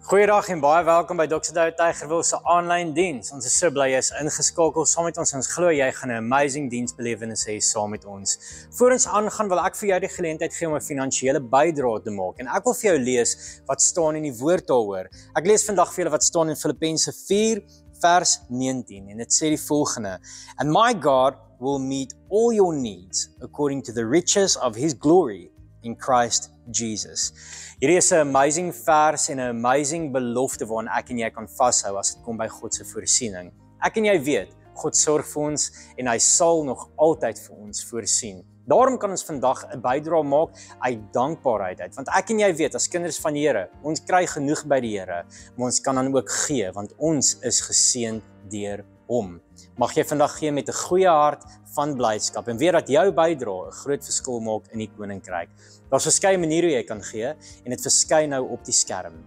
Goeiedag en baie welkom by Dr. Douwe Tygerwil se aanlyn diens. Ons is so bly jy is ingeskakel saam met ons. Ons glo jy gaan 'n amazing diensbelewenis hê saam met ons. Voor ons aangaan wil ek vir jou die geleentheid gee om 'n finansiële bydrae te maak en ek wil vir jou lees wat staan in die woord daaroor. Ek lees vandag vir julle wat staan in Filippense 4 vers 19 en dit sê die volgende: And my God will meet all your needs according to the riches of his glory in Christ Jesus. Hierdie is 'n amazing vers en 'n amazing belofte waaraan ek en jy kan vashou as dit kom by God se voorsiening. Ek en jy weet, God sorg vir ons en hy sal nog altyd vir ons voorsien. Daarom kan ons vandag 'n bydrae maak uit dankbaarheid uit, want ek en jy weet as kinders van die Here, ons kry genoeg by die Here, maar ons kan dan ook gee want ons is geseënd deur hom. Mag jy vandag gee met 'n goeie hart van blydskap en weet dat jou bydrae 'n groot verskil maak in die koninkryk. Daar's verskeie maniere hoe jy kan gee en dit verskyn nou op die skerm.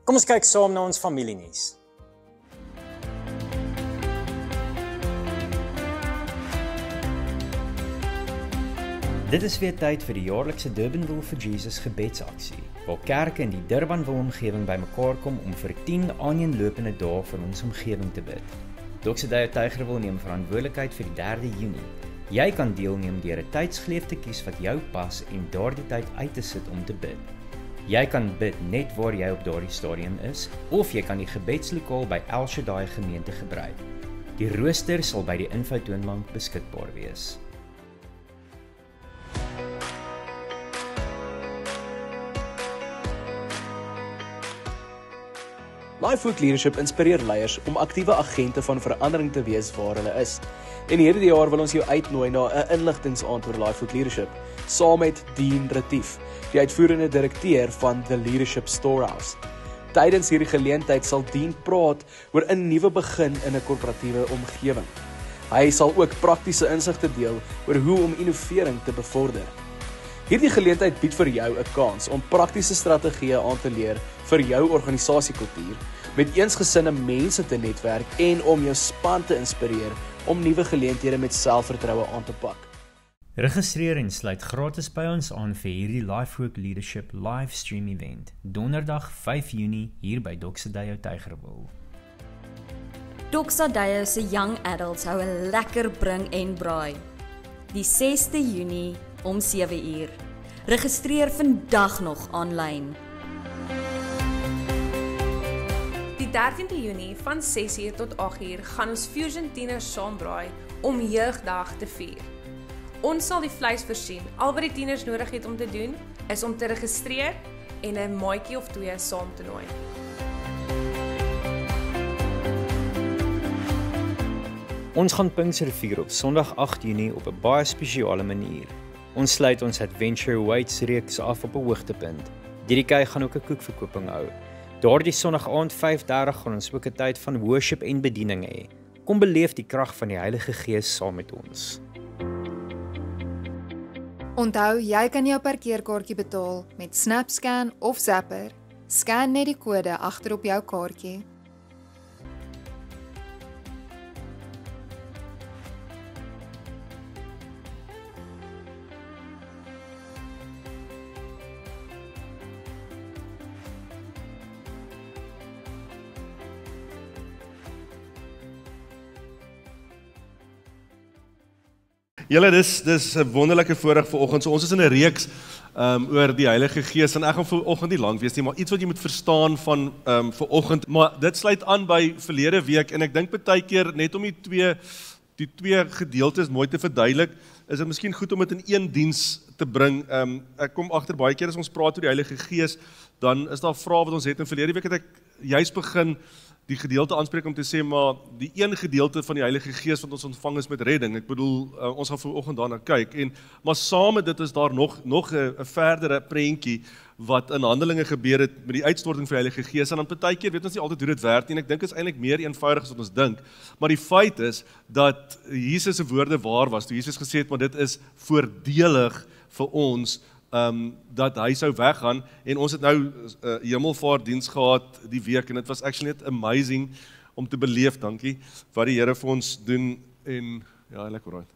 Kom ons kyk saam na ons familienuus. Dit is weer tyd vir die jaarlikse Durbanville for Jesus gebedsaksie, waar kerke in die Durbanville omgewing bymekaar kom om vir 10 aaneenlopende dae vir ons omgewing te bid. Dr. Douwe Tygerwil neem verantwoordelikheid vir die 3de Junie. Jy kan deelneem deur 'n tydsgeleef te kies wat jou pas en daardie tyd uit te sit om te bid. Jy kan bid net waar jy op daardie stadium is, of jy kan die gebedslokaal by El Shaddai gemeente gebruik. Die rooster sal by die infotoonbank beskikbaar wees. Lifework Leadership inspireer leiers om aktiewe agente van verandering te wees waar hulle is. En hierdie jaar wil ons jou uitnooi na 'n inligtingsaand oor Lifework Leadership, saam met Dean Retief, die uitvoerende direkteur van The Leadership Storehouse. Tydens hierdie geleentheid sal Dean praat oor 'n nuwe begin in 'n korporatiewe omgewing. Hy sal ook praktiese insigte deel oor hoe om innovering te bevorder. Hierdie geleentheid bied vir jou 'n kans om praktiese strategieë aan te leer vir jou organisasiekultuur, met eensgesinne mense te netwerk en om jou span te inspireer om nuwe geleenthede met selfvertroue aan te pak. Registreer en sluit gratis by ons aan vir hierdie Lifework Leadership livestream event, donderdag 5 Junie hier by Dr. Douwe Tygerwil. Dr. Douwe se Young Adults hou 'n lekker bring en braai. Die 6de Junie om 7 uur. Registreer vandag nog aanlyn. Die 13de Junie van 6 uur tot 8 uur gaan ons Fusion tieners saambraai om Jeugdag te vier. Ons sal die vleis voorsien. Al wat die tieners nodig het om te doen, is om te registreer en 'n maatjie of 2 saam te nooi. Ons gaan Pinkster vier op Sondag 8 Junie op 'n baie spesiale manier. Ons sluit ons Adventure Weights reeks af op 'n hoogtepunt. DDK gaan ook 'n koekverkoping hou. Daardie Sondag aand 5:30 gaan ons ook 'n tyd van worship en bediening hê. Kom beleef die krag van die Heilige Gees saam met ons. Onthou, jy kan jou parkeerkaartjie betaal met SnapScan of Zapper. Scan net die kode agter op jou kaartjie. Julle, dis 'n wonderlike voorreg vanoggend. So ons is in 'n reeks oor die Heilige Gees en ek gaan vanoggend nie lank wees nie, maar iets wat jy moet verstaan van vanoggend, maar dit sluit aan by verlede week en ek dink baie keer net om die twee gedeeltes mooi te verduidelik, is dit miskien goed om dit in een diens te bring. Ek kom agter baie keer as ons praat oor die Heilige Gees, dan is daar vrae wat ons het en verlede week het ek juist begin die gedeelte aanspreek om te sê, maar die een gedeelte van die Heilige Gees wat ons ontvang is met redding. Ek bedoel, ons gaan vanoggend daarna kyk. Maar saam met dit is daar nog 'n verdere prentjie wat in Handelinge gebeur het met die uitstorting van die Heilige Gees. En dan partykeer weet ons nie altyd hoe dit werk nie. En ek dink dit is eintlik meer eenvoudig as wat ons dink. Maar die feit is dat Jesus se woorde waar was. Toe Jesus gesê het, maar dit is voordelig vir ons dat hy sou weggaan en ons het nou hemelvaartdiens gehad die week en dit was actually net amazing om te beleef, dankie, wat die Here vir ons doen en ja, lekker right.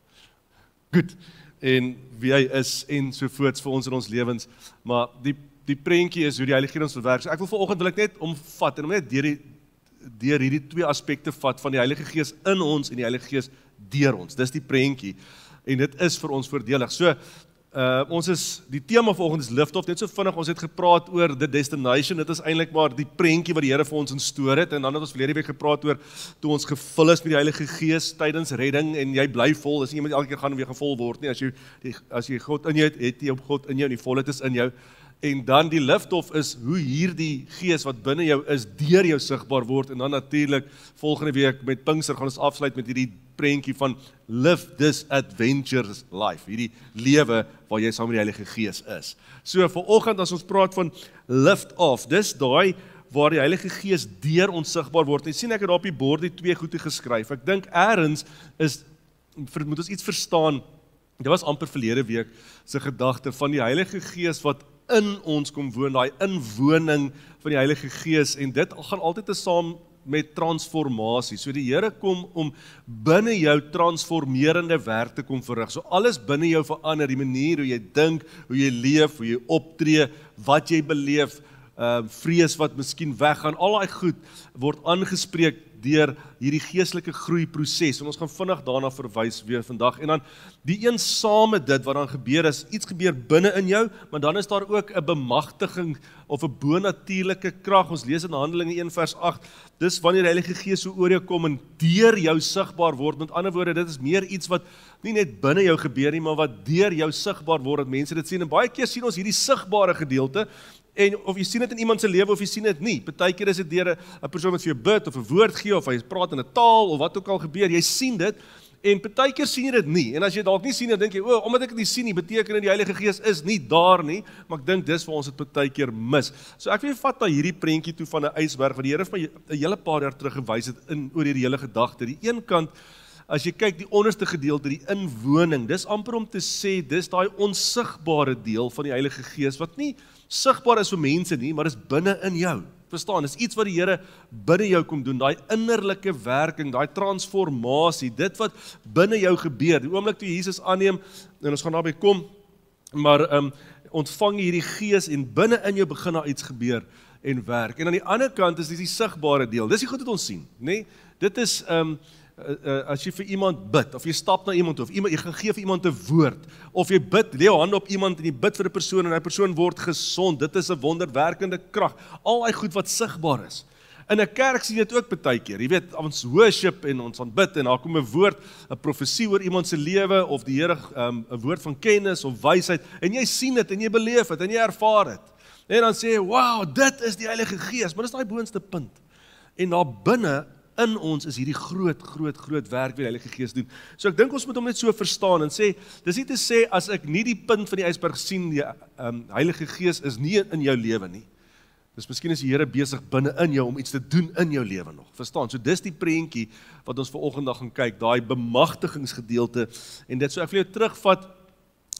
goed en wie hy is en sovoorts vir ons in ons lewens, maar die prentjie is hoe die Heilige Gees ons verwerk. So ek wil vanoggend wil ek net omvat en om net deur hierdie twee aspekte vat van die Heilige Gees in ons en die Heilige Gees deur ons. Dis die prentjie en dit is vir ons voordelig. So die tema vanoggend is lift off, net so vinnig, ons het gepraat oor the destination, dit is eintlik maar die prentjie wat die Here vir ons instoor het, en dan het ons verlede week gepraat oor, toe ons gevul is met die Heilige Gees tydens redding, en jy bly vol, is nie iemand elke keer gaan weer gevul word nie, as jy God in jou het jy op God in jou, en die volheid is in jou, en dan die lift-off is hoe hierdie Gees wat binne jou is, deur jou sigbaar word, en dan natuurlik volgende week met Pinkster gaan ons afsluit met hierdie prentjie van live this adventurous life, hierdie lewe waar jy saam met die Heilige Gees is. So vanoggend as ons praat van lift-off, dis daai waar die Heilige Gees deur ons sigbaar word, en sien ek het daar op die bord die twee goede geskryf, ek dink eerens moet ons iets verstaan, dit was amper verlede week se gedagte van die Heilige Gees wat in ons kom woon, daai inwoning van die Heilige Gees, en dit gaan altyd saam met transformasie. So die Here kom om binne jou transformerende werk te kom verrig. So alles binne jou verander, die manier hoe jy dink, hoe jy leef, hoe jy optree, wat jy beleef, vrees wat miskien weggaan, al daai goed word aangespreek deur hierdie geestelike groeiproses, en ons gaan vinnig daarna verwys weer vandag, en dan die een saam met dit wat dan gebeur is, iets gebeur binne in jou, maar dan is daar ook 'n bemagtiging of 'n bonatuurlike krag. Ons lees in Handelinge 1 vers 8, dis wanneer die Heilige Gees so oor jou kom en deur jou sigbaar word. Met ander woorde, dit is meer iets wat nie net binne jou gebeur nie, maar wat deur jou sigbaar word, dat mense dit sien, en baie keer sien ons hierdie sigbare gedeelte, en of jy sien dit in iemand se lewe of jy sien dit nie. Partykeer is dit deur 'n persoon wat vir jou bid of 'n woord gee of hy praat in 'n taal of wat ook al gebeur. Jy sien dit en partykeer sien jy dit nie. En as jy dalk nie sien, dan dink jy, omdat ek dit nie sien nie, beteken dit die Heilige Gees is nie daar nie, maar ek dink dis waar ons dit partykeer mis. So ek wil vat na hierdie prentjie toe van 'n ysberg wat die Here vir my 'n hele paar jaar terug gewys het oor hierdie hele gedagte. Die een kant, as jy kyk die onderste gedeelte, die inwoning, dis amper om te sê, dis daai onsigbare deel van die Heilige Gees wat nie sigbaar is vir mense nie, maar dis binne in jou. Verstaan, dis iets wat die Here binne jou kom doen, daai innerlike werking, daai transformasie, dit wat binne jou gebeur. Die oomblik toe Jesus aanneem, en ons gaan daarby kom, maar ontvang jy hierdie Gees en binne in jou begin daar iets gebeur en werk. En aan die ander kant is dis die sigbare deel. Dis die goed wat ons sien, nê? Dit is as jy vir iemand bid, of jy stap na iemand toe, of jy gaan gee vir iemand 'n woord, of jy bid, lê jou hand op iemand en jy bid vir 'n persoon en hy persoon word gesond, dit is 'n wonderwerkende krag, al die goed wat sigbaar is. In 'n kerk sien jy dit ook baie keer, jy weet, ons worship en ons aanbid en daar kom 'n woord, 'n profesie oor iemand se lewe, of die Here 'n woord van kennis of wysheid, en jy sien dit en jy beleef dit en jy ervaar dit. En dan sê jy, wow, dit is die Heilige Gees, maar dis daai boonste punt. En daar binne in ons is hierdie groot werk wat die Heilige Gees doen. So ek dink ons moet hom net so verstaan en sê, dis nie te sê as ek nie die punt van die ysberg sien, die Heilige Gees is nie in jou lewe nie. Dus miskien is die Here besig binne in jou om iets te doen in jou lewe nog. Verstaan? So dis die prentjie wat ons vanoggend gaan kyk, daai bemagtigingsgedeelte en dit. So ek wil jou terugvat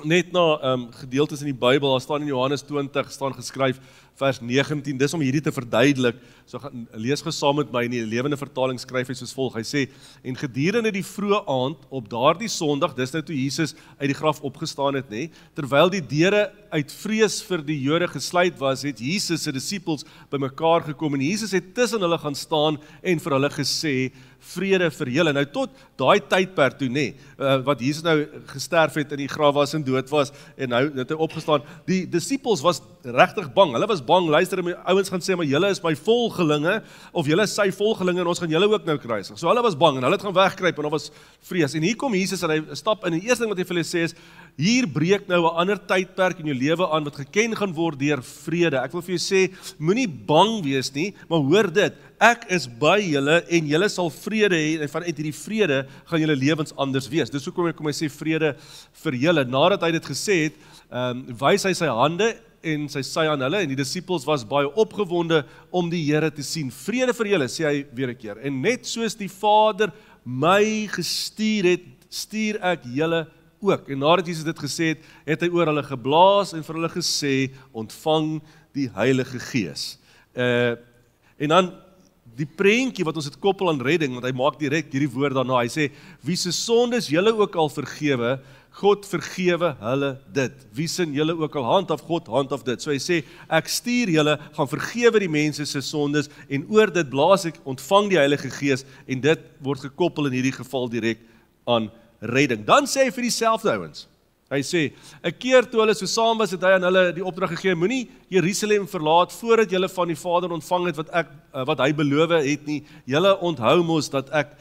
net na gedeeltes in die Bybel. Daar staan in Johannes 20 staan geskryf vers 19, dis om hierdie te verduidelik. So lees gou saam met my in die Lewende Vertaling, skryf hy soos volg. Hy sê, en gedurende die vroeë aand op daardie Sondag, dis nou toe Jesus uit die graf opgestaan het, nê, terwyl die deure uit vrees vir die Jode gesluit was, het Jesus se disippels bymekaar gekom en Jesus het tussen hulle gaan staan en vir hulle gesê, vrede vir julle. Nou tot daai tydperk toe, nê, wat Jesus nou gesterf het in die graf was en dood was en nou het hy opgestaan. Die disippels was regtig bang. Hulle was bang. Luister, my ouens gaan sê, maar julle is my volgelinge of julle is sy volgelinge en ons gaan julle ook nou kruisig. So hulle was bang en hulle het gaan wegkruip en daar was vrees. En hier kom Jesus en hy stap in. Die eerste ding wat hy vir hulle sê is, hier breek nou 'n ander tydperk in jou lewe aan wat geken gaan word deur vrede. Ek wil vir jou sê, moenie bang wees nie, maar hoor dit, ek is by julle en julle sal vrede hê en vanuit hierdie vrede gaan julle lewens anders wees. Dis hoekom hy sê vrede vir julle. Nadat hy dit gesê het, wys hy sy hande en sy sy aan hulle en die disippels was baie opgewonde om die Here te sien. Vrede vir julle, sê hy weer 'n keer. En net soos die Vader my gestuur het, stuur ek julle ook. En nadat Jesus dit gesê het, het hy oor hulle geblaas en vir hulle gesê, ontvang die Heilige Gees. En dan die prentjie wat ons het koppel aan redding, want hy maak direk hierdie woord daarna, hy sê, wie se sondes julle ook al vergewe, God vergewe hulle dit. Wie sin julle ook al handhaaf, God handhaaf dit. So hy sê, ek stuur julle, gaan vergewe die mense se sondes, en oor dit blaas ek, ontvang die Heilige Gees, en dit word gekoppel in hierdie geval direk aan redding. Dan sê hy vir dieselfde ouens, hy sê, 'n keer toe hulle so saam was, het hy aan hulle die opdrag gegee, moenie Jerusalem verlaat, voordat julle van die Vader ontvang het, wat hy beloof het nie, julle onthou mos, dat ek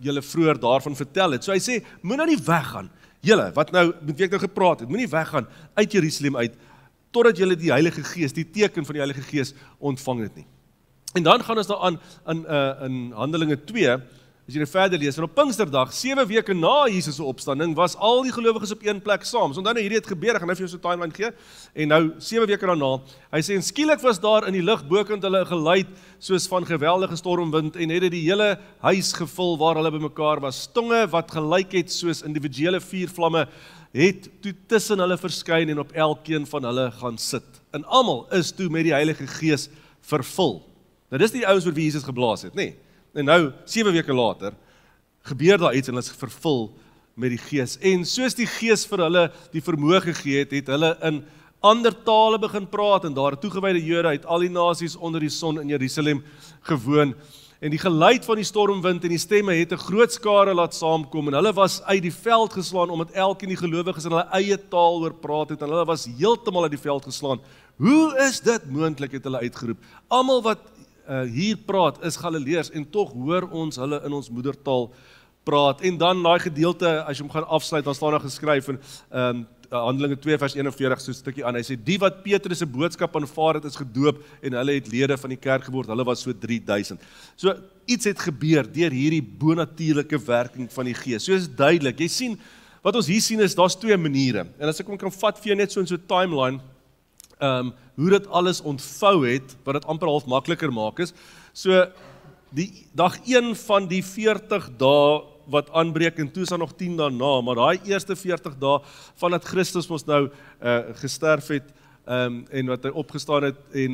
julle vroeër daarvan vertel het. So hy sê, moet nou nie weggaan, julle, wat nou, met wie ek nou gepraat het, moet nie weggaan uit Jerusalem uit, totdat julle die Heilige Gees, die teken van die Heilige Gees ontvang het nie. En dan gaan ons daar in Handelinge 2, as jy nou verder lees, en op Pinksterdag, 7 weke na Jesus se opstanding, was al die gelowiges op een plek saam. So onthou nou hierdie het gebeur, ek gaan nou vir jou so 'n timeline gee, en nou 7 weke daarna, hy sê, en skielik was daar in die lug bokant hulle 'n geluid, soos van geweldige stormwind, en het die hele huis gevul waar hulle bymekaar was. Tonge wat gelyk het soos individuele vuurvlamme, het toe tussen hulle verskyn en op elkeen van hulle gaan sit. En almal is toe met die Heilige Gees vervul. Nou dis die ouens oor wie Jesus geblaas het, nee. En nou, 7 weke later, gebeur daar iets en hulle is vervul met die Gees. En soos die Gees vir hulle die vermoë gegee het, het hulle in ander tale begin praat, en daar toegewyde Jode uit al die nasies onder die son in Jerusalem gewoon. En die geluid van die stormwind en die stemme het 'n groot skare laat saamkom, en hulle was uit die veld geslaan, omdat elkeen die gelowiges in hulle eie taal oor praat het, en hulle was heeltemal uit die veld geslaan. Hoe is dit moontlik, het hulle uitgeroep. Almal wat hier praat is Galileërs, en tog hoor ons hulle in ons moedertaal praat. En dan daai gedeelte, as jy hom gaan afsluit, dan staan daar geskryf in Handelinge 2 vers 41 so 'n stukkie aan. Hy sê, die wat Petrus se boodskap aanvaar het, is gedoop, en hulle het lede van die kerk geword. Hulle was so 3000. So iets het gebeur deur hierdie bonatuurlike werking van die Gees. So is duidelik. Jy sien, wat ons hier sien is, daar's 2 maniere. En as ek hom kan vat vir jou net so in so 'n timeline, hoe dit alles ontvou het, wat dit amper half makliker maak is. So, die dag 1 van die 40 dae wat aanbreek, en toe is daar nog 10 daarna, maar daai eerste 40 dae, vandat Christus ons nou gesterf het, en wat hy opgestaan het, en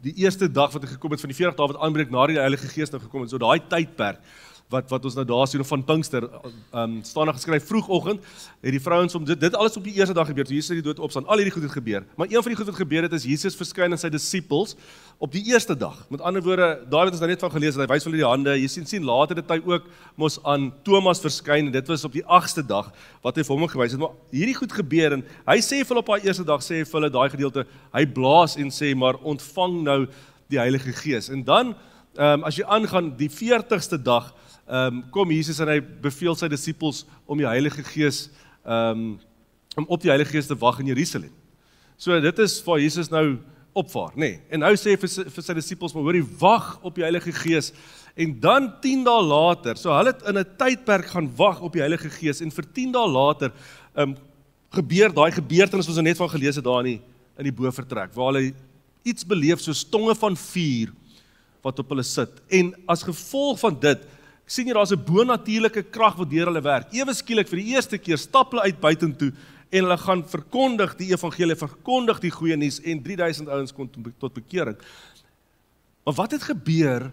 die eerste dag wat hy gekom het, van die 40 dae wat aanbreek, na die Heilige Gees nou gekom het, so daai tydperk, wat ons nou daar sien, van Pinkster, staan daar geskryf, vroegoggend, het die vrouens dit alles op die eerste dag gebeur, toe Jesus die dood opstaan, al hierdie goed het gebeur, maar een van die goed wat gebeur het, is Jesus verskyn aan sy disippels, op die eerste dag, met ander woorde, daar het ons nou net van gelees, dat hy wys hulle die hande, jy sien later het hy ook, mos aan Thomas verskyn, en dit was op die 8ste dag, wat hy vir hom gewys het, maar hierdie goed gebeur, en hy sê vir hulle op die eerste dag, sê vir hulle daai gedeelte, hy blaas en sê, maar ontvang nou die Heilige Gees, en dan, as jy aangaan, die 40ste dag, kom Jesus en hy beveel sy disippels om die Heilige Gees, om op die Heilige Gees te wag in Jerusalem. So dit is waar Jesus nou opvaar, nee. En nou sê vir sy disippels, maar hoorie, wag op die Heilige Gees, en dan 10 dae later, so hulle het in 'n tydperk gaan wag op die Heilige Gees, en vir 10 dae later, gebeur daai gebeurtenis, wat ons net van gelees het daar in die bovertrek, waar hulle iets beleef, soos tonge van vuur, wat op hulle sit, en as gevolg van dit, sien jy, daar is 'n bonatuurlike krag wat deur hulle werk. Ewe skielik vir die eerste keer stap hulle uit buitentoe en hulle gaan verkondig die evangelie, verkondig die goeie nuus en 3000 ouens kom tot bekering. Maar wat het gebeur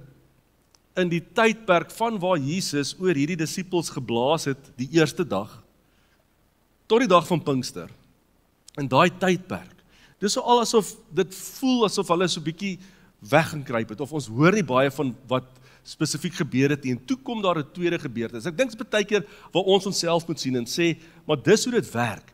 in die tydperk van waar Jesus oor hierdie disippels geblaas het die eerste dag tot die dag van Pinkster? In daai tydperk. Dis so al asof dit voel asof hulle so bietjie weggekruip het of ons hoor nie baie van wat spesifiek gebeur het nie, en toe kom daar 'n tweede gebeurtenis. Ek dink dit is baie keer waar ons onsself moet sien en sê, maar dis hoe dit werk.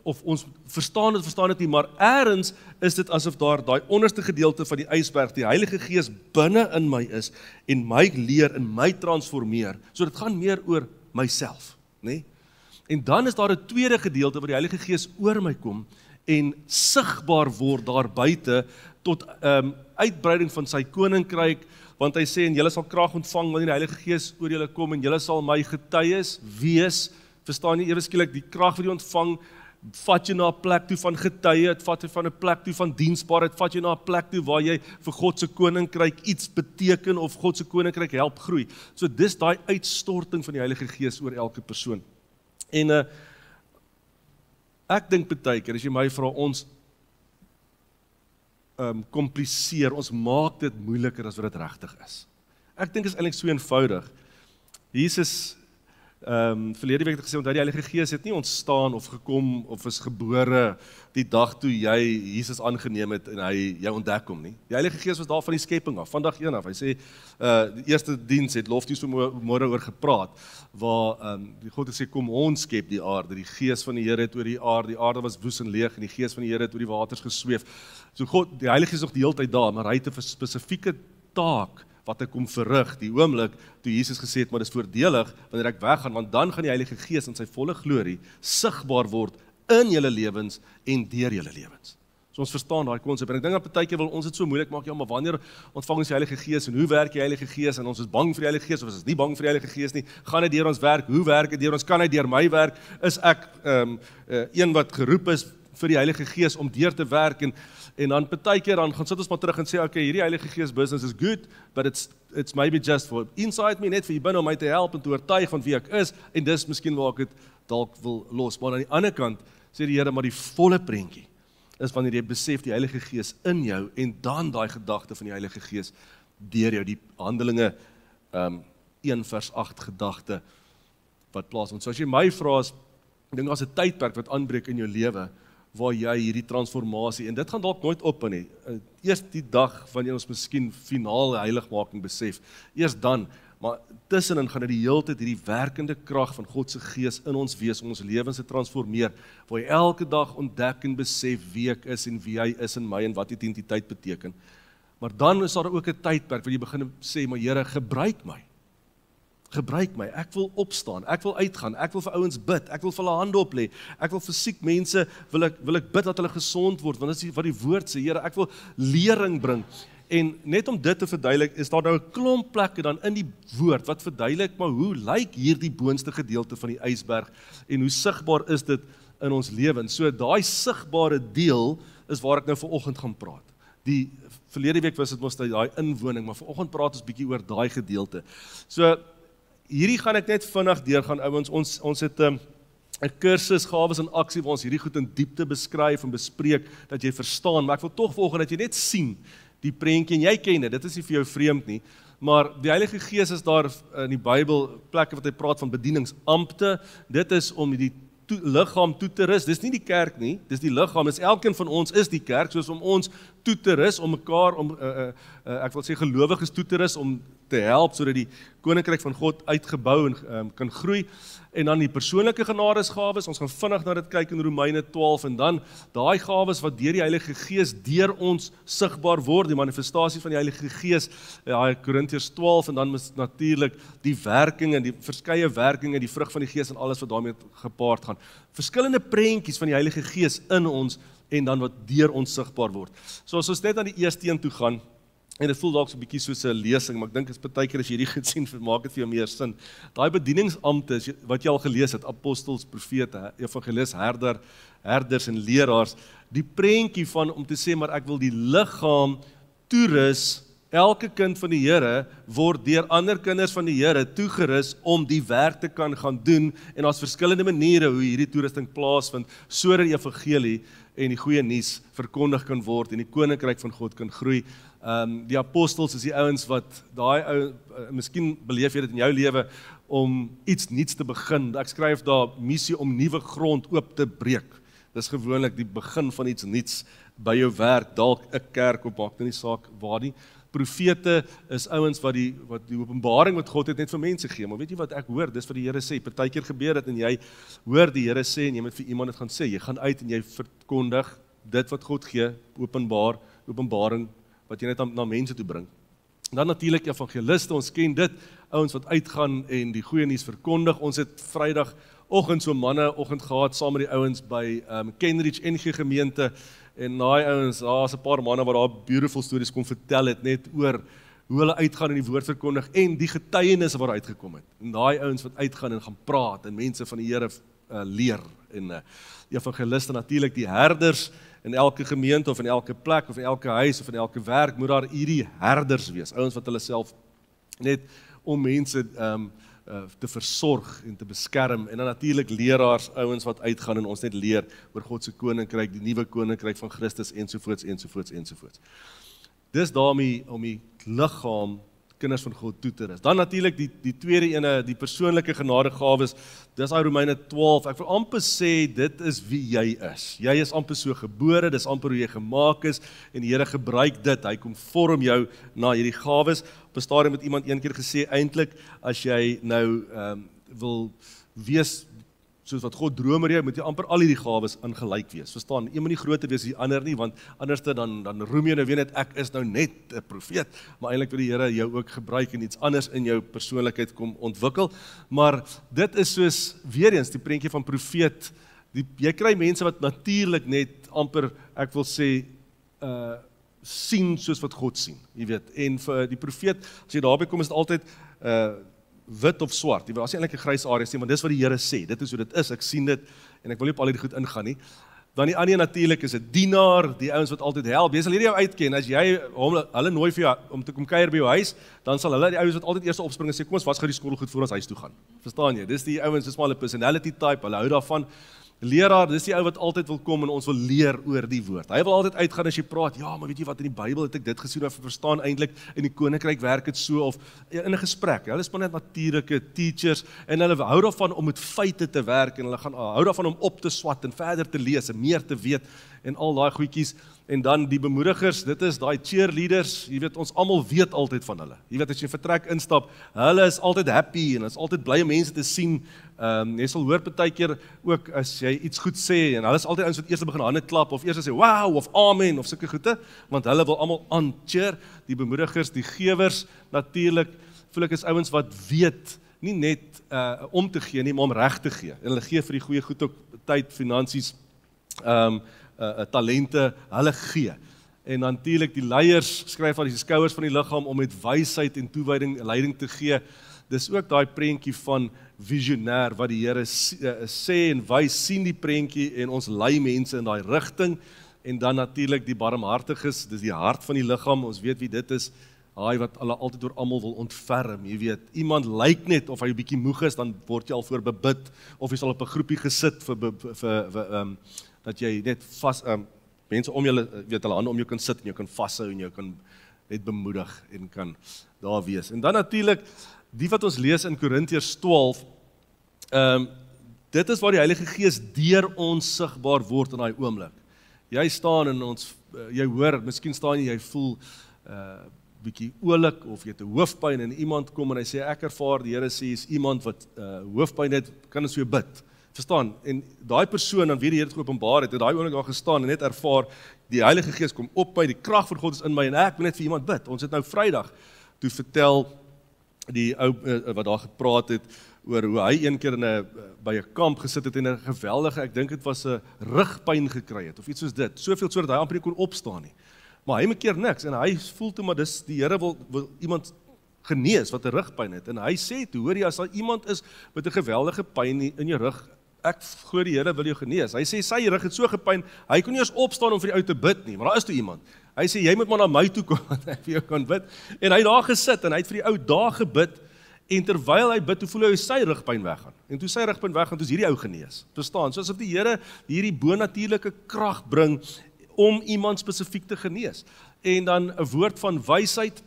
Of ons verstaan dit nie, maar ergens is dit asof daar daai onderste gedeelte van die ysberg, die Heilige Gees binne in my is, en my leer en my transformeer, so dit gaan meer oor myself, nê? En dan is daar 'n tweede gedeelte waar die Heilige Gees oor my kom, en sigbaar word daar buite, tot uitbreiding van sy koninkryk, want hy sê, en julle sal krag ontvang, wanneer die Heilige Gees oor julle kom, en julle sal my getuies wees, verstaan jy, ewe skielik, die krag wat jy ontvang, vat jy na 'n plek toe van getuie, het vat jy van 'n plek toe van diensbaarheid, vat jy na 'n plek toe waar jy vir God se koninkryk iets beteken, of God se koninkryk help groei. So dis daai uitstorting van die Heilige Gees oor elke persoon. En ek dink baie keer, as jy my vra, ons kompliseer, ons maak dit moeiliker as wat dit regtig is. Ek dink is eintlik so eenvoudig. Jesus verlede week het gesê, onthou die Heilige Gees het nie ontstaan of gekom of is gebore die dag toe jy Jesus aangeneem het en jy ontdek hom nie. Die Heilige Gees was daar van die skepping af, van dag 1 af. Hy sê, die eerste diens het Lofties vanmôre oor gepraat, waar God het sê, kom ons skep die aarde, die Gees van die Here het oor die aarde was woes en leeg, en die Gees van die Here het oor die waters gesweef. So God, die Heilige Gees is nog die hele tyd daar, maar hy het 'n spesifieke taak, wat ek kom verrig, die oomblik, toe Jesus gesê het, maar dis voordelig, wanneer ek weggaan, want dan gaan die Heilige Gees in sy volle glorie, sigbaar word, in julle lewens, en deur julle lewens. So ons verstaan daai konsep, en ek dink dat partykeer wil ons dit so moeilik maak, ja, maar wanneer ontvang ons die Heilige Gees, en hoe werk die Heilige Gees, en ons is bang vir die Heilige Gees, of is nie bang vir die Heilige Gees nie, gaan hy deur ons werk, hoe werk hy deur ons, kan hy deur my werk, is ek een wat geroep is, vir die Heilige Gees, om deur te werk, en dan partykeer dan gaan sit ons maar terug en sê, okay, hierdie Heilige Gees business is good, but it's maybe just for inside me, net vir binne om my te help en te oortuig van wie ek is, en dis miskien waar ek dit dalk wil los. Maar aan die ander kant sê die Here, maar die volle prentjie is wanneer jy besef die Heilige Gees in jou, en dan daai gedagte van die Heilige Gees deur jou, die Handelinge 1 vers 8 gedagte wat plaasvind. So as jy my vra, ek dink daar's 'n tydperk wat aanbreek in jou lewe, waar jy hierdie transformasie, en dit gaan dalk nooit op nie, eers die dag wanneer ons miskien finale heiligmaking besef, eers dan, maar tussenin gaan dit die hele tyd hierdie werkende krag van God se Gees in ons wees, om ons lewens te transformeer, waar jy elke dag ontdek en besef wie ek is en wie hy is in my en wat identiteit beteken. Maar dan is daar ook 'n tydperk waar jy begin sê, maar Here, gebruik my, ek wil opstaan, ek wil uitgaan, ek wil vir ouens bid, ek wil vir hulle hande oplê, ek wil vir siek mense, wil ek bid dat hulle gesond word, want dit is wat die woord sê, Here, ek wil lering bring, en net om dit te verduidelik, is daar nou 'n klomp plekke dan in die woord, wat verduidelik, maar hoe lyk hierdie boonste gedeelte van die ysberg, en hoe sigbaar is dit in ons lewens, so daai sigbare deel, is waar ek nou vanoggend gaan praat. Die verlede week was dit mos daai inwoning, maar vanoggend praat ons bietjie oor daai gedeelte. So, hierdie gaan ek net vinnig deurgaan, ouens, ons het 'n kursus, gawes in aksie, waar ons hierdie goed in diepte beskryf en bespreek, dat jy verstaan, maar ek wil tog volgens dat jy net sien, die prentjie, en jy ken dit is nie vir jou vreemd nie, maar die Heilige Gees is daar in die Bybel, plekke wat hy praat van bedieningsampte, dit is om die liggaam toe te rus, dis nie die kerk nie, dis die liggaam, dis elkeen van ons is die kerk, soos om ons toe te rus, om mekaar, ek wil sê gelowiges toe te rus, om te help, sodat die koninkryk van God uitgebou en kan groei, en dan die persoonlike genadesgawes, ons gaan vinnig na dit kyk in Romeine 12, en dan daai gawes wat deur die Heilige Gees deur ons sigbaar word, die manifestasie van die Heilige Gees, Korintiërs 12, en dan natuurlik die werking en die verskeie werkinge, die vrug van die Gees en alles wat daarmee gepaard gaan. Verskillende prentjies van die Heilige Gees in ons, en dan wat deur ons sigbaar word. So as ons net aan die eerste een toe gaan, en dit voel dalk so 'n bietjie soos 'n lesing, maar ek dink is partykeer as jy hierdie gesien, maak dit vir jou meer sin. Daai bedieningsampte wat jy al gelees het, apostels, profete, evangelis, herders en leraars, die prentjie van om te sê, maar ek wil die liggaam toerus, elke kind van die Here word deur ander kinders van die Here toegerus om die werk te kan gaan doen, en daar's verskillende maniere hoe hierdie toerusting plaasvind, sodat die evangelie en die goeie nuus verkondig kan word en die koninkryk van God kan groei. Die apostels is die ouens wat miskien beleef jy dit in jou lewe, om iets nuuts te begin. Ek skryf daar missie om nuwe grond oop te breek. Dis gewoonlik die begin van iets nuuts by jou werk, dalk 'n kerk op, maak nie saak waar nie. Profete is ouens wat die openbaring wat God het net vir mense gee, maar weet jy wat ek hoor, dis wat die Here sê, partykeer gebeur dit en jy hoor die Here sê en jy moet vir iemand dit gaan sê, jy gaan uit en jy verkondig dit wat God gee, openbaring wat jy net na mense toe bring. Dan natuurlik evangeliste, ons ken dit, ouens wat uitgaan en die goeie nuus verkondig. Ons het Vrydagoggend so manneoggend gehad saam met die ouens by Kenridge NG gemeente, en daai ouens, daar's 'n paar manne wat daar beautiful stories kom vertel het, net oor hoe hulle uitgaan en die woord verkondig, en die getuienisse wat uitgekom het. En daai ouens wat uitgaan en gaan praat, en mense van die Here leer, en evangeliste natuurlik, die herders, in elke gemeente, of in elke plek, of in elke huis, of in elke werk, moet daar hierdie herders wees, ouens wat hulle self net om mense te versorg en te beskerm, en dan natuurlik leraars, ouens wat uitgaan en ons net leer oor God se koninkryk, die nuwe koninkryk van Christus ensovoorts, ensovoorts, ensovoorts. Dis daarmee om die liggaam kinders van God toe te rus. Dan natuurlik die tweede ene, die persoonlike genadegawes, dis daai Romeine 12. Ek wil amper sê, dit is wie jy is. Jy is amper so gebore, dis amper hoe jy gemaak is, en die Here gebruik dit, hy kom vorm jou na hierdie gawes. Op 'n stadium het iemand een keer gesê, eintlik, as jy nou wil wees, soos wat God droom oor jou, moet jy amper al hierdie gawes ingelyk wees. Verstaan, een moet nie groter wees as die ander nie, want anderste dan roem jy nou weer net, ek is nou net 'n profeet, maar eintlik wil die Here jou ook gebruik en iets anders in jou persoonlikheid kom ontwikkel. Maar dit is soos, weer eens, die prentjie van profeet, jy kry mense wat natuurlik net amper, ek wil sê, sien soos wat God sien, jy weet, en vir die profeet, as jy daarby kom, is dit altyd, wit of swart, daar is nie eintlik 'n grys area nie, maar dis wat die Here sê, dit is hoe dit is, ek sien dit, en ek wil nie op al hierdie goed ingaan nie. Dan die ander natuurlik is 'n dienaar, die ouens wat altyd help, jy sal hierdie jou uitken, as jy hulle nooi vir jou, om te kom kuier by jou huis, dan sal hulle die ouens wat altyd eers opspring en sê, kom ons was gou die skottelgoed voor ons huis toe gaan, verstaan jy, dis die ouens, dis maar hulle personality type, hulle hou daarvan. Leraar, dis die ou wat altyd wil kom en ons wil leer oor die woord. Hy wil altyd uitgaan as jy praat, ja, maar weet jy wat, in die Bybel het ek dit gesien, of verstaan eintlik, in die koninkryk werk dit so, of in 'n gesprek. Hulle is maar net natuurlike teachers, en hulle hou daarvan om met feite te werk, en hulle hou daarvan om op te swat, en verder te lees, en meer te weet, en al daai goedjies. En dan die bemoedigers, dit is daai cheerleaders, jy weet, ons almal weet altyd van hulle. Jy weet, as jy vertrek instap, hulle is altyd happy, en is altyd bly om mense te sien. Jy sal hoor partykeer ook, as jy iets goed sê, en hulle is altyd ouens wat eers begin hande klap, of eers sê, wow, of amen, of sulke goede, want hulle wil almal aancheer, die bemoedigers, die gewers, natuurlik, voel ek is ouens wat weet, nie net om te gee nie, maar om reg te gee, en hulle gee vir die goeie goed ook, tyd, finansies, talente, hulle gee. En natuurlik die leiers skryf aan die skouers van die liggaam om met wysheid en toewyding leiding te gee. Dis ook daai prentjie van visionêr wat die Here sê en wys, sien die prentjie en ons lei mense in daai rigting. En dan natuurlik die barmhartiges, dis die hart van die liggaam, ons weet wie dit is. Hy wat hulle altyd oor almal wil ontferm, jy weet, iemand lyk net of hy 'n bietjie moeg is, dan word jy al voor bebid, of jy sal op 'n groepie gesit vir dat jy net vas, mense om julle, weet hulle hande om jou kan sit en jou kan vashou en jou kan net bemoedig en kan daar wees. En dan natuurlik, die wat ons lees in Korintiërs 12, dit is waar die Heilige Gees deur ons sigbaar word in daai oomblik. Jy staan en ons, jy hoor, miskien staan jy voel, bietjie oulik, of jy het 'n hoofpyn en iemand kom en hy sê, ek ervaar, die Here sê, is iemand wat hoofpyn het, kan ons vir jou bid. Verstaan, en daai persoon, dan weer die Here het geopenbaar het daai oomblik daar gestaan en net ervaar, die Heilige Gees kom op my, die krag van God is in my, en ek wil net vir iemand bid. Ons het nou Vrydag, toe vertel die ou wat daar gepraat het, oor hoe hy een keer by 'n kamp gesit het en 'n geweldige, ek dink dit was 'n rugpyn gekry het, of iets soos dit, soveel so dat hy amper nie kon opstaan nie. Maar hy keer niks, en hy voel toe, maar dis, die Here wil iemand genees wat 'n rugpyn het, en hy sê toe, hoor jy, as daar iemand is met 'n geweldige pyn in jou rug, ek glo die Here wil jou genees. Hy sê, sy rug het so gepyn, hy kon nie eens opstaan om vir die ou te bid nie, maar daar is toe iemand. Hy sê, jy moet maar na my toe kom, want ek vir jou kan bid. En hy het daar gesit, en hy het vir die ou daar gebid, en terwyl hy bid, toe voel hy sy rugpyn weggaan. En toe sy rugpyn weggaan, toe is hierdie ou genees. Verstaan, soos of die Here hierdie bonatuurlike krag bring, om iemand spesifiek te genees. En dan 'n woord van wysheid,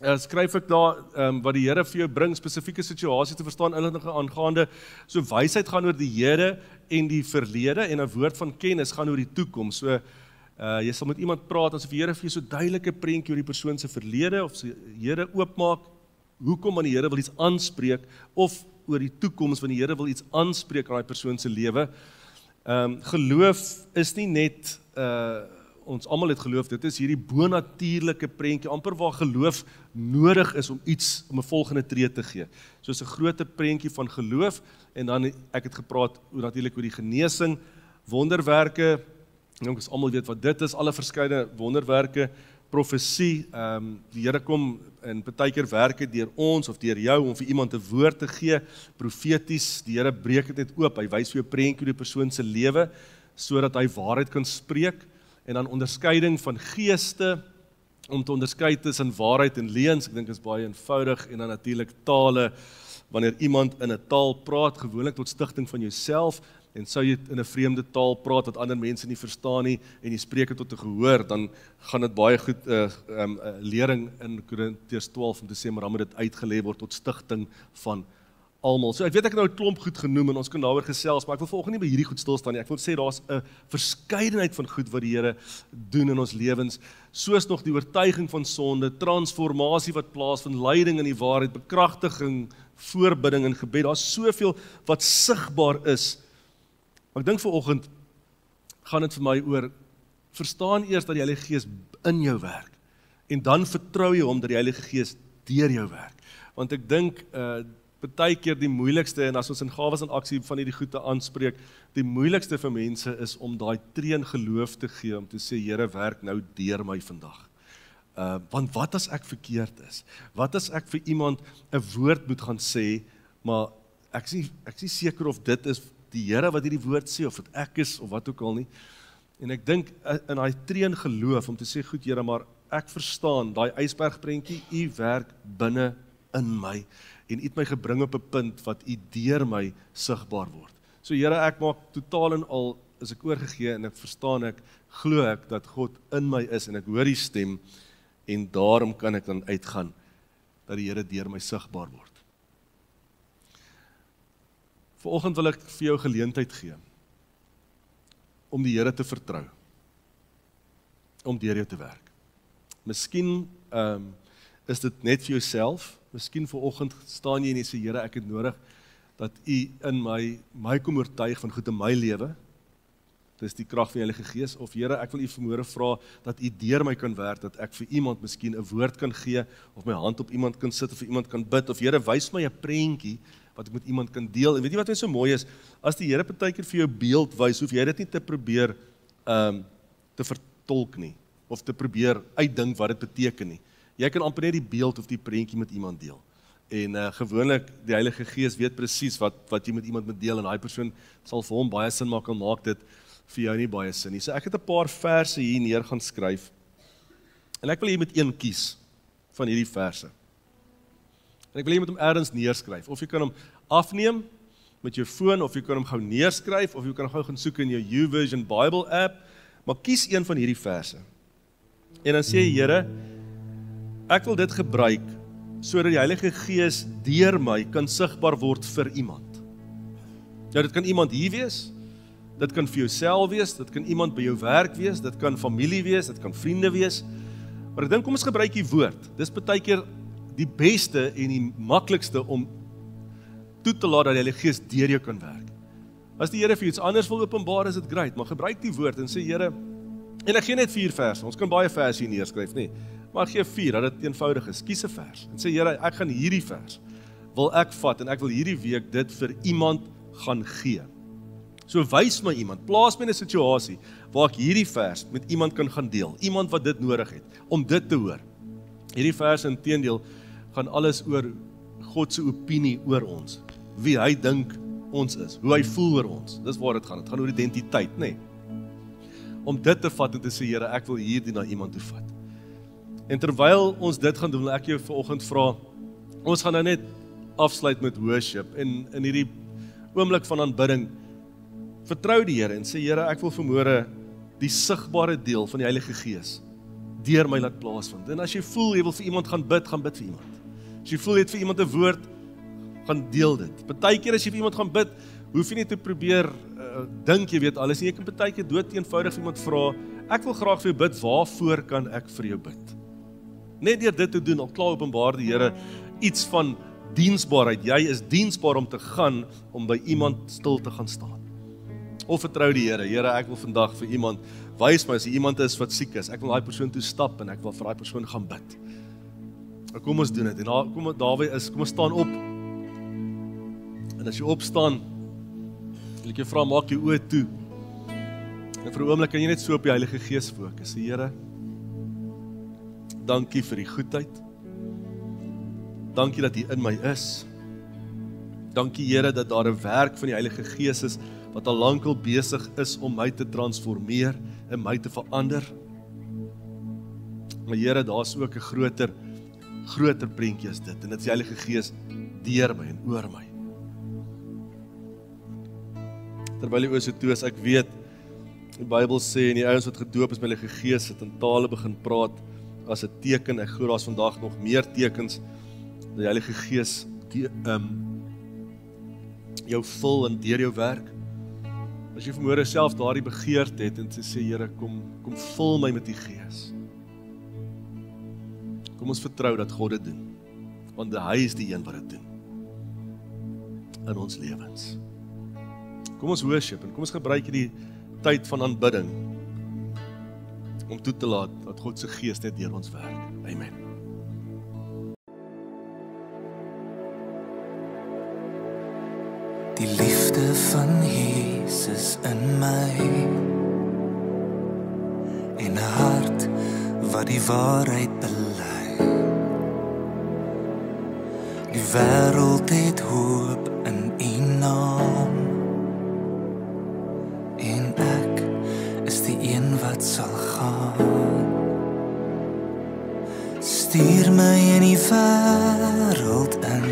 skryf ek daar, wat die Here vir jou bring, spesifieke situasies te verstaan, inligting aangaande, so wysheid gaan oor die Here en die verlede, en 'n woord van kennis gaan oor die toekoms. So, jy sal met iemand praat, asof die Here vir jou so duidelike prentjie oor die persoon se verlede, of sy Here oopmaak, hoekom die Here wil iets aanspreek, of oor die toekoms, wanneer die Here wil iets aanspreek aan die persoon se lewe. Geloof is nie net, ons almal het geloof, dit is hierdie bonatuurlike prentjie, amper waar geloof nodig is om iets, om 'n volgende tree te gee. Soos 'n groot prentjie van geloof, en dan, ek het gepraat natuurlik oor die genesing, wonderwerke, ons almal weet wat dit is, alle verskeie wonderwerke, profesie, die Here kom en partykeer werk deur ons of deur jou om vir iemand 'n woord te gee, profeties, die Here breek dit net oop, hy wys vir jou prentjie oor die persoon se lewe, sodat hy waarheid kan spreek, en dan onderskeiding van geeste, om te onderskei tussen waarheid en leuns, ek dink is baie eenvoudig, en dan natuurlik tale, wanneer iemand in 'n taal praat, gewoonlik tot stigting van jouself, en sou jy in 'n vreemde taal praat wat ander mense nie verstaan nie, en jy spreek dit tot 'n gehoor, dan gaan dit baie goed lering in Korintiërs 12 om te sê, maar dan moet dit uitgelê word tot stigting van almal. So ek weet ek het nou 'n klomp goed genoem en ons kan daaroor gesels, maar ek wil vanoggend nie by hierdie goed stil staan nie. Ek wil sê daar's 'n verskeidenheid van goed wat die Here doen in ons lewens, soos nog die oortuiging van sonde, transformasie wat plaasvind, leiding in die waarheid, bekragtiging, voorbidding en gebed. Daar's soveel wat sigbaar is. Maar ek dink vanoggend gaan dit vir my oor, verstaan eers dat die Heilige Gees in jou werk, en dan vertrou jy hom dat die Heilige Gees deur jou werk. Want ek dink, partykeer die moeilikste, en as ons in gawes en aksie van hierdie goed te aanspreek, die moeilikste vir mense is om daai tree in geloof te gee, om te sê, Here, werk nou deur my vandag. Want wat as ek verkeerd is? Wat as ek vir iemand 'n woord moet gaan sê, maar ek is nie seker of dit is die Here wat hierdie woord sê, of dit ek is, of wat ook al nie. En ek dink in daai tree in geloof, om te sê, goed Here, maar ek verstaan, daai ysbergprentjie, U werk binne in my, en U het my gebring op 'n punt wat U deur my sigbaar word. So Here, ek maak totaal en al, is ek oorgegee, en ek verstaan, ek glo ek dat God in my is, en ek hoor die stem, en daarom kan ek dan uitgaan, dat die Here deur my sigbaar word. Vanoggend wil ek vir jou geleentheid gee, om die Here te vertrou, om deur jou te werk. Miskien is dit net vir jouself, miskien vanoggend staan jy en jy sê, Here, ek het nodig, dat U in my kom oortuig van goed in my lewe, dis die krag van die Heilige Gees, of Here, ek wil U vanmôre vra, dat U deur my kan werk, dat ek vir iemand miskien 'n woord kan gee, of my hand op iemand kan sit, of vir iemand kan bid, of Here, wys my 'n prentjie, wat ek met iemand kan deel, en weet jy wat my so mooi is, as die Here partykeer vir jou beeld wys, hoef jy dit nie te probeer te vertolk nie, of te probeer uitdink wat dit beteken nie. Jy kan amper net die beeld of die prentjie met iemand deel. En gewoonlik, die Heilige Gees weet presies wat jy met iemand moet deel, en daai persoon sal vir hom baie sin maak, en maak dit vir jou nie baie sin nie. So ek het 'n paar verse hier neer gaan skryf, en ek wil jy met een kies van hierdie verse. En ek wil jy met hom ergens neerskryf, of jy kan hom afneem met jou foon, of jy kan hom gou neerskryf, of jy kan gou gaan soek in jou YouVersion Bible app, maar kies een van hierdie verse. En dan sê jy, Here, ek wil dit gebruik, sodat die Heilige Gees deur my kan sigbaar word vir iemand. Nou, dit kan iemand hier wees, dit kan vir jouself wees, dit kan iemand by jou werk wees, dit kan familie wees, dit kan vriende wees, maar ek dink, kom ons gebruik die woord, dis partykeer die beste en die maklikste om toe te laat dat die Heilige Gees deur jou kan werk. As die Here vir iets anders wil openbaar, is dit great, maar gebruik die woord en sê, Here, en ek gee net 4 verse, ons kan baie verse hier neerskryf, nie, maar ek gee 4, dat dit eenvoudig is, kies 'n vers, en sê, Here, ek gaan hierdie vers, wil ek vat, en ek wil hierdie week dit vir iemand gaan gee. So wys my iemand, plaas my in 'n situasie, waar ek hierdie vers met iemand kan gaan deel, iemand wat dit nodig het, om dit te hoor. Hierdie vers inteendeel, gaan alles oor God se opinie oor ons, wie hy dink ons is, hoe hy voel oor ons, dis waar dit gaan oor identiteit, nee. Om dit te vat en te sê, Here, ek wil hierdie na iemand toe vat. En terwyl ons dit gaan doen, wil ek jou vanoggend vra, ons gaan nou net afsluit met worship, en in hierdie oomblik van aanbidding, vertrou die Here en sê, Here, ek wil vanmôre die sigbare deel van die Heilige Gees deur my laat plaasvind. En as jy voel, jy wil vir iemand gaan bid vir iemand. As jy voel, jy het vir iemand 'n woord, gaan deel dit. Partykeer as jy vir iemand gaan bid, hoef jy nie te probeer dink jy weet alles nie. Jy kan partykeer dood eenvoudig vir iemand vra, ek wil graag vir jou bid, waarvoor kan ek vir jou bid? Net deur dit te doen, al klaar openbaar die Here iets van diensbaarheid. Jy is diensbaar om te gaan, om by iemand stil te gaan staan. Of vertrou die Here, Here, ek wil vandag vir iemand, wys my as iemand is wat siek is, ek wil daai persoon toe stap, en ek wil vir daai persoon gaan bid. Kom ons doen dit, en kom ons staan op, en as jy opstaan, wil ek jou vra, maak jou oë toe, en vir 'n oomblik kan jy net so op die Heilige Gees fokus. Here, dankie vir die goedheid, dankie dat U in my is, dankie Here dat daar 'n werk van die Heilige Gees is, wat al lankal besig is om my te transformeer, en my te verander. Maar Here, daar is ook 'n groter prentjie as dit, en dit is die Heilige Gees deur my en oor my. Terwyl die oë so toe is, ek weet, die Bybel sê, en die ouens wat gedoop is met die Heilige Gees het in tale begin praat as 'n teken. Ek glo daar's vandag nog meer tekens dat die Heilige Gees jou vul en deur jou werk. As jy vanmôre self daardie begeerte het en sê, Here, kom vul my met die Gees. Kom ons vertrou dat God dit doen, want hy is die een wat dit doen in ons lewens. Kom ons worship en kom ons gebruik hierdie tyd van aanbidding om toe te laat dat God se Gees net deur ons werk. Amen. Die liefde van Jesus in my en 'n hart wat die waarheid bely. Die wêreld het hoop in U naam en ek is die een wat sal gaan. Stuur my in die wêreld in,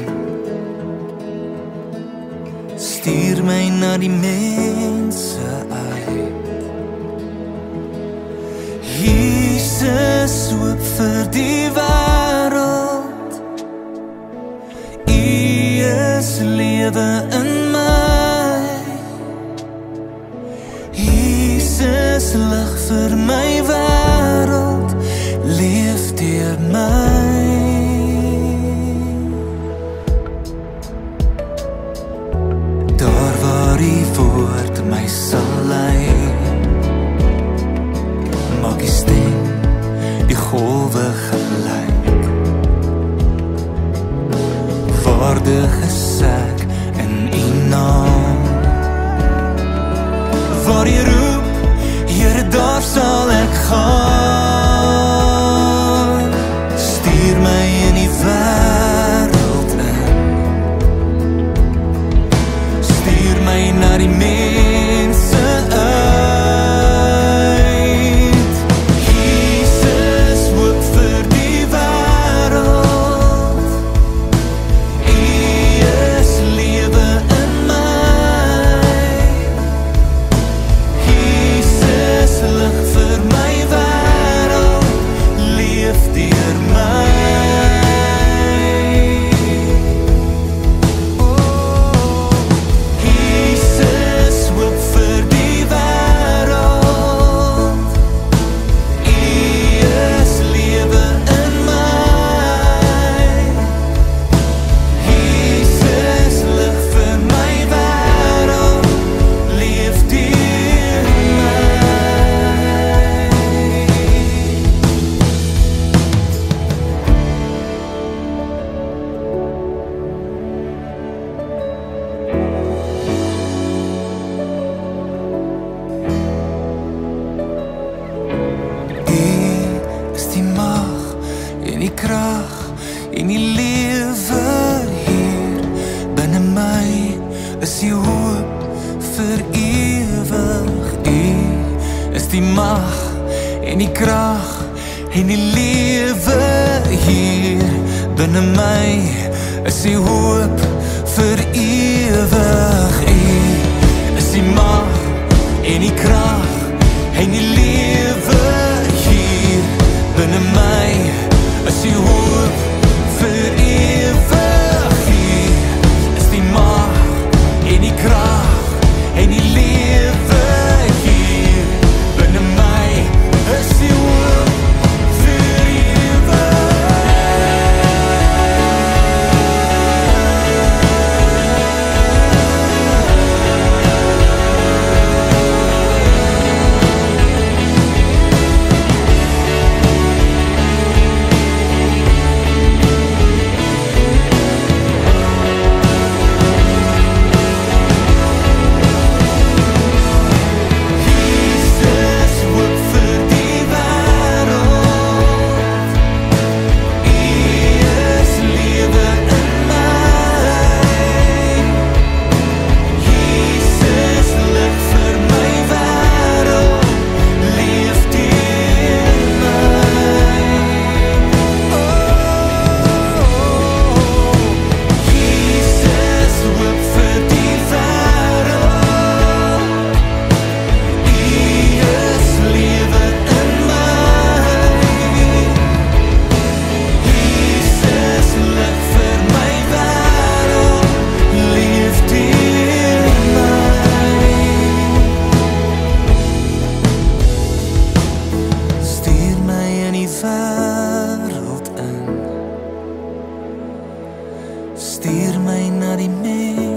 stuur my na die mense uit. Jesus, hoop vir die wêreld, U is lewe in my. Jesus, lig vir my wêreld, leef deur my. Daar waar die woord my sal lei, maak die stem die golwe gelyk. Waardig is ek in U naam. Waar U roep, Here, daar sal ek gaan. Stuur my in die wêreld in, stuur my na die mense uit. Jesus, hoop vir die wêreld, U is lewe in my. Jesus, lig vir my wêreld, leef deur my. Jesus, hoop vir die wêreld, U is lewe in my. Jesus, lig vir my wêreld, leef deur my. U is die mag en die krag en die lewe hier binne my, is die hoop vir ewig. U is die mag en die krag en die lewe hier binne my, is die hoop vir ewig. U is die mag en die krag en die lewe hier binne my, is die hoop vir ewig. U is die mag en die krag en die lewe hier binne my, is die hoop vir ewig. Stuur my na die mens